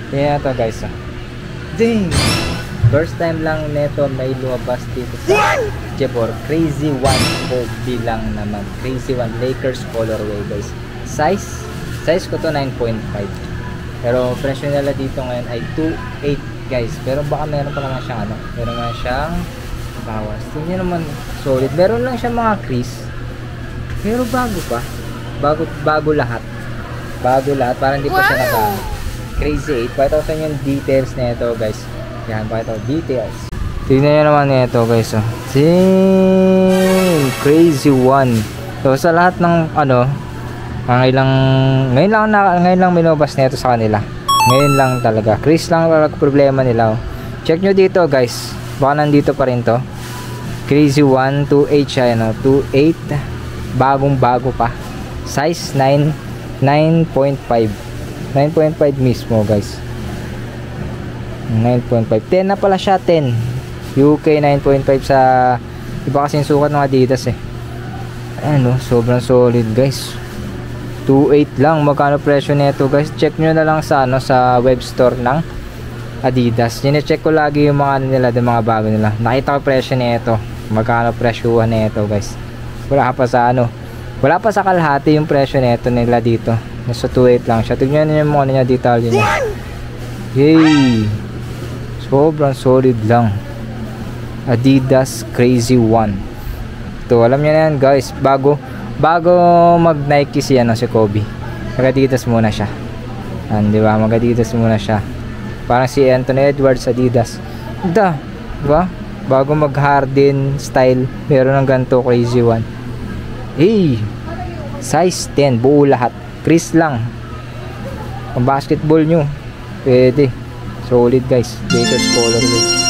Tingnan to guys. Ding! First time lang neto may lumabas dito sa Jebor. Crazy One Kobe lang naman. Crazy One Lakers colorway guys. Size ko to 9.5. Pero presyo nila dito ngayon ay 2.8 guys. Pero baka meron pa naman siyang meron naman siyang bawas. Tingnan naman solid. Meron lang siya mga crease. Pero bago pa. Bago lahat. Bago lahat. Parang hindi pa siya naka Crazy 8. Pakita ko sa inyo yung details na ito guys. Yan, pakita ko details. Tingnan nyo naman ito guys. Crazy One. So sa lahat ng ngayon lang minobas na ito sa kanila. Ngayon lang talaga. Crease lang talaga problema nila. Check nyo dito guys. Baka nandito pa rin to. Crazy One 2.8 siya. 2.8. Bagong bago pa. Size 9.5 mismo guys. 9.5. 10 na pala siya. 10 UK 9.5 sa iba kasing sukat ng Adidas sobrang solid guys. 2.8 lang. Magkano presyo nito guys? Check nyo na lang sa sa web store ng Adidas. Chine-check ko lagi yung mga nila, yung mga bago nila. Nakita ko presyo nito. Magkano presyuhan nito guys? Wala pa sa kalahati yung presyo nito nila dito. Nasa 2.8 lang siya. Tignan niyo yung mga detalye niya. Yay! Sobrang solid lang. Adidas Crazy One. Ito, alam niyo na yan guys. Bago mag Nike si Kobe. Mag-Adidas muna siya. Di ba? Mag-Adidas muna siya. Parang si Anthony Edwards Adidas. Diba? Bago mag Harden style, meron ng ganito Crazy One. Hey! Size 10, buo lahat. Crease lang. Pang basketball nyo. Pwede. Solid guys. Lakers colorway.